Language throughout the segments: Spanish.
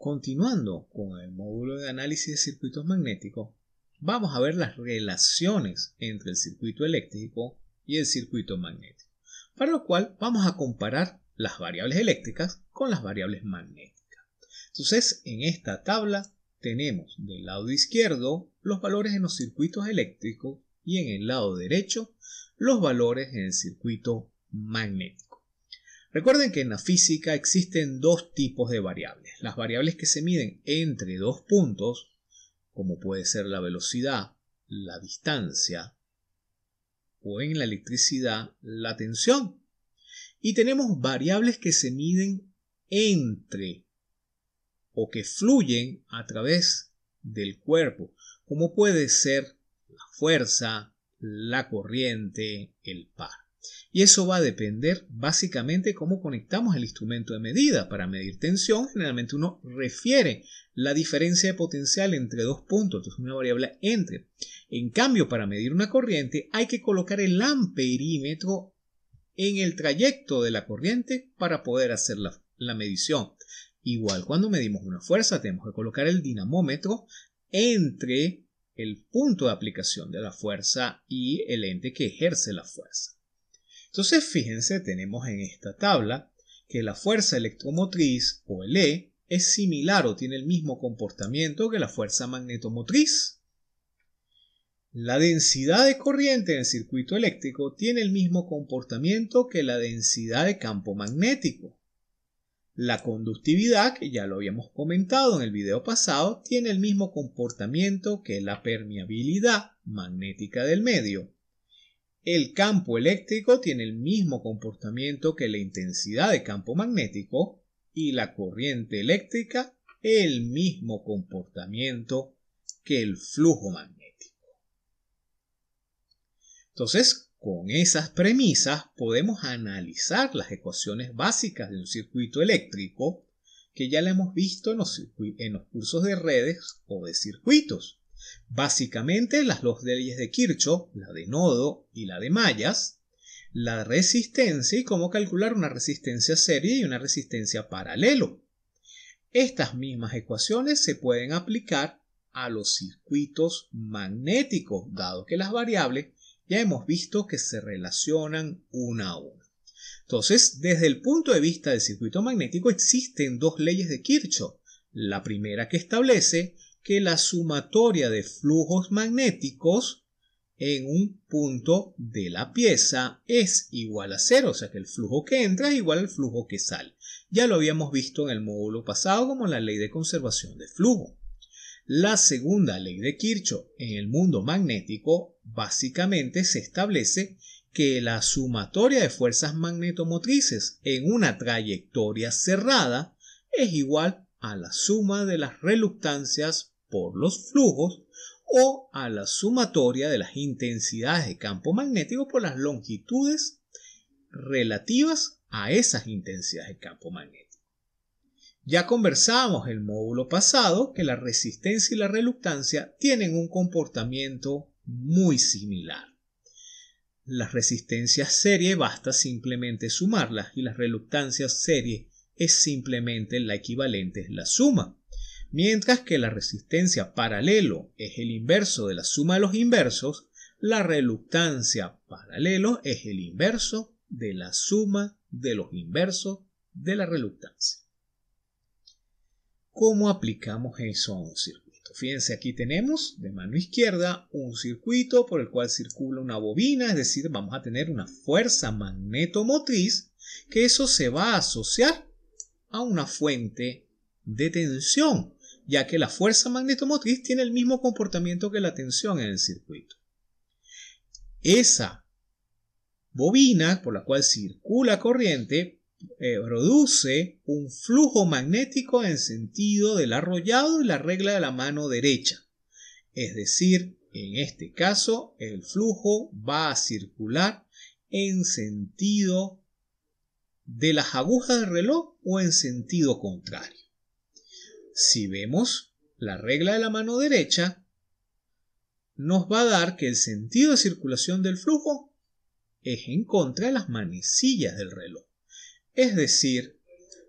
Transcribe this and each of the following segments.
Continuando con el módulo de análisis de circuitos magnéticos, vamos a ver las relaciones entre el circuito eléctrico y el circuito magnético, para lo cual vamos a comparar las variables eléctricas con las variables magnéticas. Entonces, en esta tabla tenemos del lado izquierdo los valores en los circuitos eléctricos y en el lado derecho los valores en el circuito magnético. Recuerden que en la física existen dos tipos de variables. Las variables que se miden entre dos puntos, como puede ser la velocidad, la distancia, o en la electricidad, la tensión. Y tenemos variables que se miden entre o que fluyen a través del cuerpo, como puede ser la fuerza, la corriente, el par. Y eso va a depender básicamente de cómo conectamos el instrumento de medida. Para medir tensión, generalmente uno refiere la diferencia de potencial entre dos puntos, entonces una variable entre. En cambio, para medir una corriente hay que colocar el amperímetro en el trayecto de la corriente para poder hacer la medición. Igual cuando medimos una fuerza tenemos que colocar el dinamómetro entre el punto de aplicación de la fuerza y el ente que ejerce la fuerza. Entonces fíjense, tenemos en esta tabla que la fuerza electromotriz o el E es similar o tiene el mismo comportamiento que la fuerza magnetomotriz. La densidad de corriente en el circuito eléctrico tiene el mismo comportamiento que la densidad de campo magnético. La conductividad, que ya lo habíamos comentado en el video pasado, tiene el mismo comportamiento que la permeabilidad magnética del medio. El campo eléctrico tiene el mismo comportamiento que la intensidad de campo magnético y la corriente eléctrica el mismo comportamiento que el flujo magnético. Entonces, con esas premisas podemos analizar las ecuaciones básicas de un circuito eléctrico que ya la hemos visto en los cursos de redes o de circuitos. Básicamente las dos leyes de Kirchhoff, la de nodo y la de mallas, la resistencia y cómo calcular una resistencia serie y una resistencia paralelo. Estas mismas ecuaciones se pueden aplicar a los circuitos magnéticos, dado que las variables ya hemos visto que se relacionan una a una. Entonces, desde el punto de vista del circuito magnético existen dos leyes de Kirchhoff. La primera que establece que la sumatoria de flujos magnéticos en un punto de la pieza es igual a cero, o sea que el flujo que entra es igual al flujo que sale. Ya lo habíamos visto en el módulo pasado como la ley de conservación de flujo. La segunda ley de Kirchhoff en el mundo magnético básicamente se establece que la sumatoria de fuerzas magnetomotrices en una trayectoria cerrada es igual a la suma de las reluctancias por los flujos o a la sumatoria de las intensidades de campo magnético por las longitudes relativas a esas intensidades de campo magnético. Ya conversamos el módulo pasado que la resistencia y la reluctancia tienen un comportamiento muy similar. Las resistencias serie basta simplemente sumarlas y las reluctancias serie es simplemente la equivalente, es la suma. Mientras que la resistencia paralelo es el inverso de la suma de los inversos, la reluctancia paralelo es el inverso de la suma de los inversos de la reluctancia. ¿Cómo aplicamos eso a un circuito? Fíjense, aquí tenemos de mano izquierda un circuito por el cual circula una bobina, es decir, vamos a tener una fuerza magnetomotriz que eso se va a asociar a una fuente de tensión, ya que la fuerza magnetomotriz tiene el mismo comportamiento que la tensión en el circuito. Esa bobina por la cual circula corriente produce un flujo magnético en sentido del arrollado y la regla de la mano derecha. Es decir, en este caso el flujo va a circular en sentido de las agujas del reloj o en sentido contrario. Si vemos la regla de la mano derecha, nos va a dar que el sentido de circulación del flujo es en contra de las manecillas del reloj. Es decir,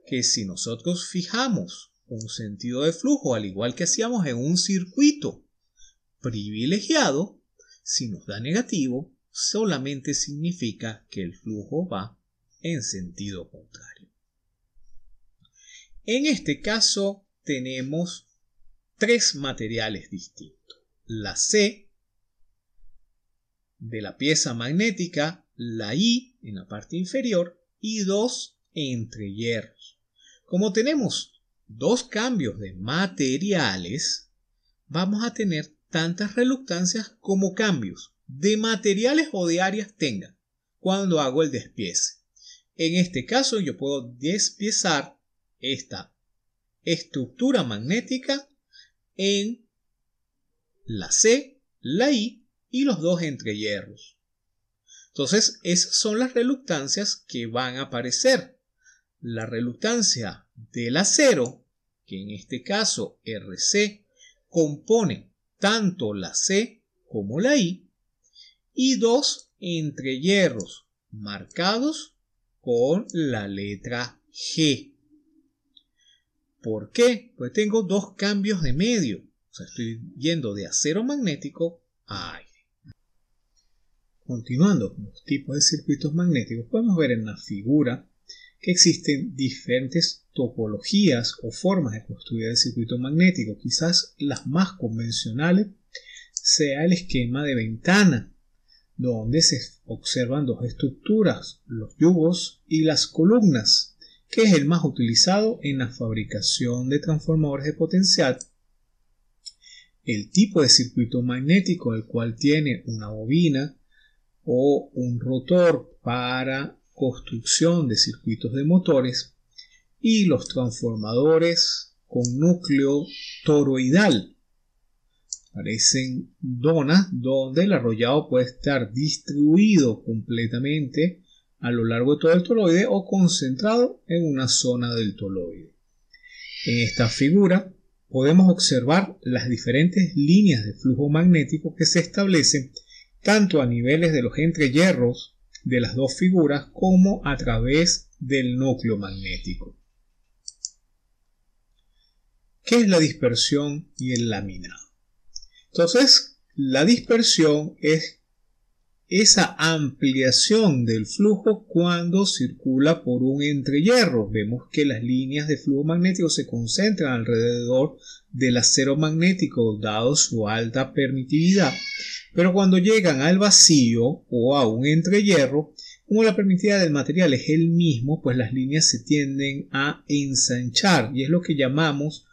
que si nosotros fijamos un sentido de flujo, al igual que hacíamos en un circuito privilegiado, si nos da negativo, solamente significa que el flujo va en sentido contrario. En este caso tenemos tres materiales distintos. La C de la pieza magnética, la I en la parte inferior y dos entrehierros. Como tenemos dos cambios de materiales, vamos a tener tantas reluctancias como cambios de materiales o de áreas tenga cuando hago el despiece. En este caso yo puedo despiezar esta estructura magnética en la C, la I y los dos entrehierros. Entonces esas son las reluctancias que van a aparecer. La reluctancia del acero, que en este caso RC, compone tanto la C como la I, y dos entrehierros marcados con la letra G. ¿Por qué? Pues tengo dos cambios de medio. O sea, estoy yendo de acero magnético a aire. Continuando con los tipos de circuitos magnéticos, podemos ver en la figura que existen diferentes topologías o formas de construir el circuito magnético. Quizás las más convencionales sea el esquema de ventana, donde se observan dos estructuras, los yugos y las columnas, que es el más utilizado en la fabricación de transformadores de potencial. El tipo de circuito magnético, el cual tiene una bobina o un rotor para construcción de circuitos de motores, y los transformadores con núcleo toroidal. Parecen donas donde el arrollado puede estar distribuido completamente a lo largo de todo el toroide o concentrado en una zona del toroide. En esta figura podemos observar las diferentes líneas de flujo magnético que se establecen tanto a niveles de los entrehierros de las dos figuras como a través del núcleo magnético. ¿Qué es la dispersión y el laminado? Entonces, la dispersión es esa ampliación del flujo cuando circula por un entrehierro. Vemos que las líneas de flujo magnético se concentran alrededor del acero magnético dado su alta permitividad, pero cuando llegan al vacío o a un entrehierro, como la permitividad del material es el mismo, pues las líneas se tienden a ensanchar y es lo que llamamos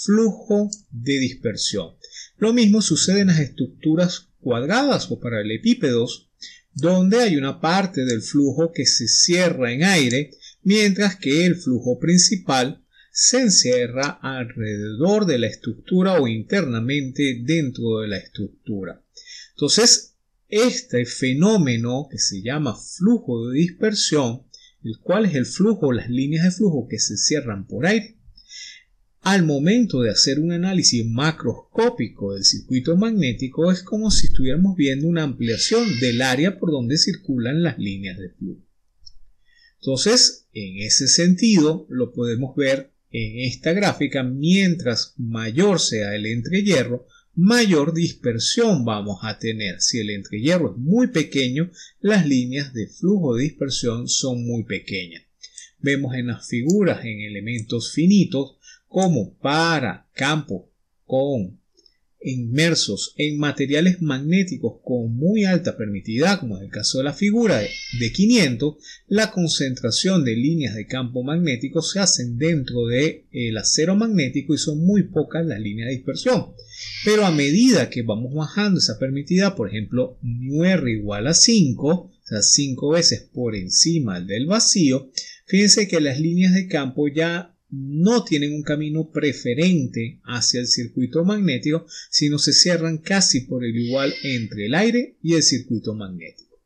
flujo de dispersión. Lo mismo sucede en las estructuras cuadradas o paralelepípedos, donde hay una parte del flujo que se cierra en aire, mientras que el flujo principal se encierra alrededor de la estructura o internamente dentro de la estructura. Entonces, este fenómeno que se llama flujo de dispersión, el cual es el flujo, las líneas de flujo que se cierran por aire, al momento de hacer un análisis macroscópico del circuito magnético es como si estuviéramos viendo una ampliación del área por donde circulan las líneas de flujo. Entonces, en ese sentido, lo podemos ver en esta gráfica. Mientras mayor sea el entrehierro, mayor dispersión vamos a tener. Si el entrehierro es muy pequeño, las líneas de flujo de dispersión son muy pequeñas. Vemos en las figuras en elementos finitos como para campos inmersos en materiales magnéticos con muy alta permitividad, como en el caso de la figura de 500, la concentración de líneas de campo magnético se hacen dentro del acero magnético y son muy pocas las líneas de dispersión. Pero a medida que vamos bajando esa permitividad, por ejemplo, μr igual a 5, o sea, 5 veces por encima del vacío, fíjense que las líneas de campo ya no tienen un camino preferente hacia el circuito magnético, sino se cierran casi por el igual entre el aire y el circuito magnético.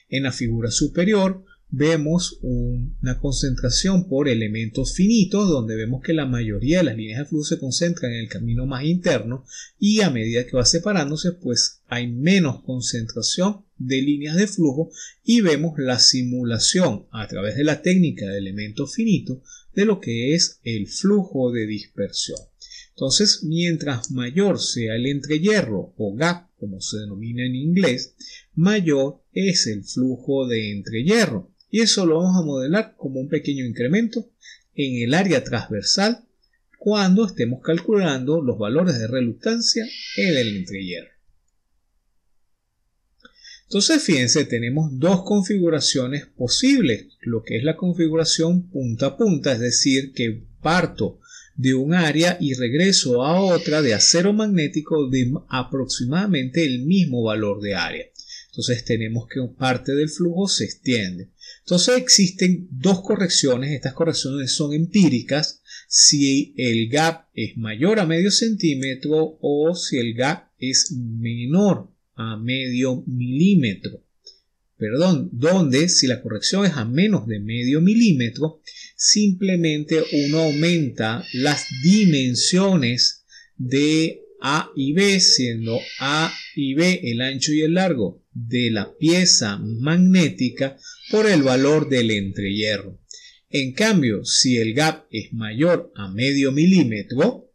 En la figura superior vemos una concentración por elementos finitos, donde vemos que la mayoría de las líneas de flujo se concentran en el camino más interno, y a medida que va separándose pues hay menos concentración de líneas de flujo, y vemos la simulación a través de la técnica de elementos finitos de lo que es el flujo de dispersión. Entonces, mientras mayor sea el entrehierro o gap, como se denomina en inglés, mayor es el flujo de entrehierro. Y eso lo vamos a modelar como un pequeño incremento en el área transversal cuando estemos calculando los valores de reluctancia en el entrehierro. Entonces, fíjense, tenemos dos configuraciones posibles, lo que es la configuración punta a punta, es decir, que parto de un área y regreso a otra de acero magnético de aproximadamente el mismo valor de área. Entonces tenemos que parte del flujo se extiende. Entonces existen dos correcciones. Estas correcciones son empíricas. Si el gap es mayor a medio centímetro o si el gap es menor a medio milímetro. Donde si la corrección es a menos de medio milímetro, simplemente uno aumenta las dimensiones de A y B, siendo A y B el ancho y el largo de la pieza magnética por el valor del entrehierro. En cambio, si el gap es mayor a medio milímetro,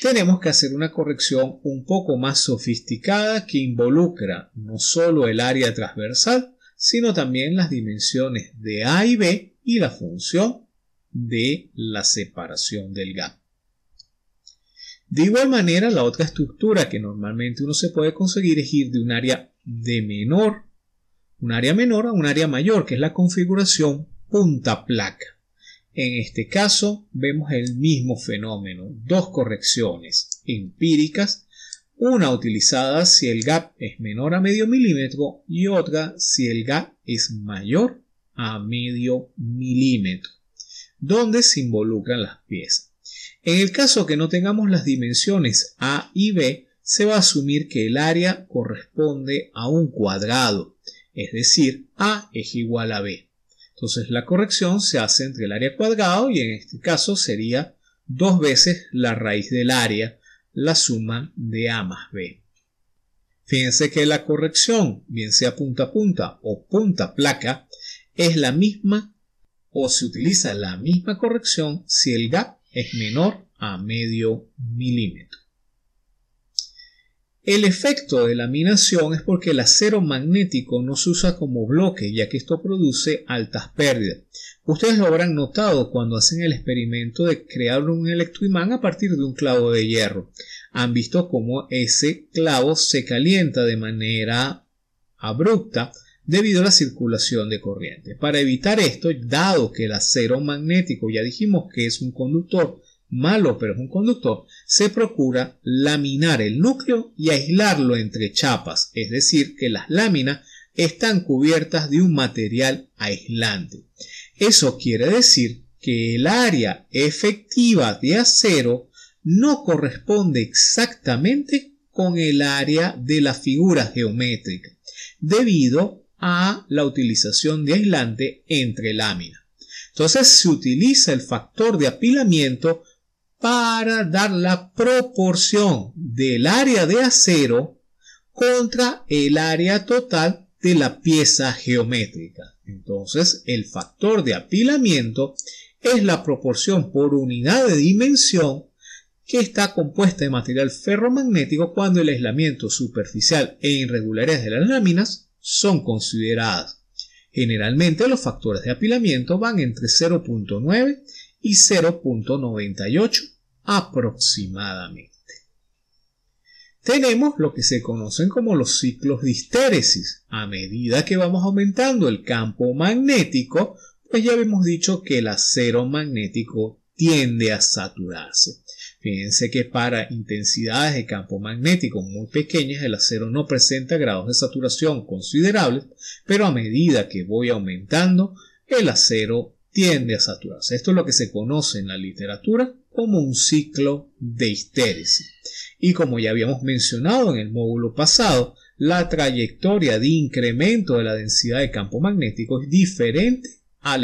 tenemos que hacer una corrección un poco más sofisticada que involucra no solo el área transversal, sino también las dimensiones de A y B y la función de la separación del gap. De igual manera, la otra estructura que normalmente uno se puede conseguir es ir de un área menor a un área mayor, que es la configuración punta placa. En este caso vemos el mismo fenómeno, dos correcciones empíricas, una utilizada si el gap es menor a medio milímetro y otra si el gap es mayor a medio milímetro, donde se involucran las piezas. En el caso que no tengamos las dimensiones A y B, se va a asumir que el área corresponde a un cuadrado, es decir, A es igual a B. Entonces la corrección se hace entre el área cuadrado y en este caso sería 2 veces la raíz del área, la suma de A más B. Fíjense que la corrección, bien sea punta a punta o punta placa, es la misma o se utiliza la misma corrección si el gap es menor a medio milímetro. El efecto de laminación es porque el acero magnético no se usa como bloque, ya que esto produce altas pérdidas. Ustedes lo habrán notado cuando hacen el experimento de crear un electroimán a partir de un clavo de hierro. Han visto cómo ese clavo se calienta de manera abrupta debido a la circulación de corriente. Para evitar esto, dado que el acero magnético ya dijimos que es un conductor malo, pero es un conductor, se procura laminar el núcleo y aislarlo entre chapas, es decir, que las láminas están cubiertas de un material aislante. Eso quiere decir que el área efectiva de acero no corresponde exactamente con el área de la figura geométrica, debido a la utilización de aislante entre láminas. Entonces se utiliza el factor de apilamiento para dar la proporción del área de acero contra el área total de la pieza geométrica. Entonces, el factor de apilamiento es la proporción por unidad de dimensión que está compuesta de material ferromagnético cuando el aislamiento superficial e irregularidades de las láminas son consideradas. Generalmente los factores de apilamiento van entre 0.9 y 0.98 aproximadamente. Tenemos lo que se conocen como los ciclos de histéresis. A medida que vamos aumentando el campo magnético, pues ya hemos dicho que el acero magnético tiende a saturarse. Fíjense que para intensidades de campo magnético muy pequeñas el acero no presenta grados de saturación considerables, pero a medida que voy aumentando el acero tiende a saturarse. Esto es lo que se conoce en la literatura como un ciclo de histéresis. Y como ya habíamos mencionado en el módulo pasado, la trayectoria de incremento de la densidad de campo magnético es diferente a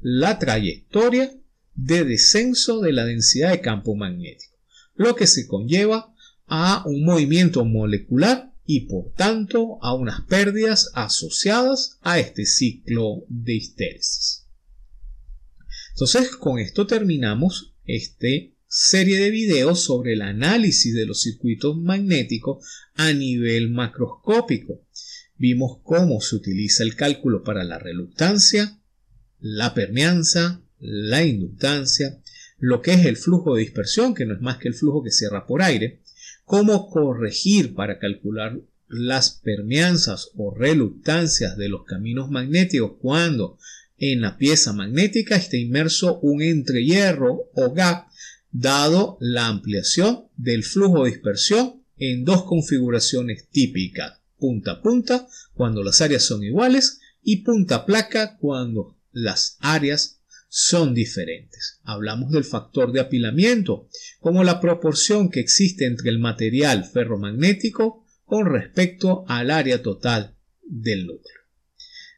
la trayectoria de descenso de la densidad de campo magnético, lo que se conlleva a un movimiento molecular y por tanto a unas pérdidas asociadas a este ciclo de histéresis. Entonces, con esto terminamos esta serie de videos sobre el análisis de los circuitos magnéticos a nivel macroscópico. Vimos cómo se utiliza el cálculo para la reluctancia, la permeanza, la inductancia, lo que es el flujo de dispersión, que no es más que el flujo que cierra por aire, cómo corregir para calcular las permeanzas o reluctancias de los caminos magnéticos cuando en la pieza magnética está inmerso un entrehierro o gap, dado la ampliación del flujo de dispersión en dos configuraciones típicas, punta a punta cuando las áreas son iguales y punta a placa cuando las áreas son diferentes. Hablamos del factor de apilamiento como la proporción que existe entre el material ferromagnético con respecto al área total del núcleo.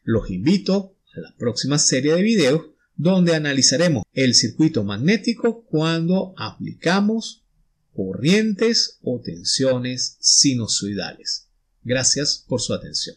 Los invito a la próxima serie de videos donde analizaremos el circuito magnético cuando aplicamos corrientes o tensiones sinusoidales. Gracias por su atención.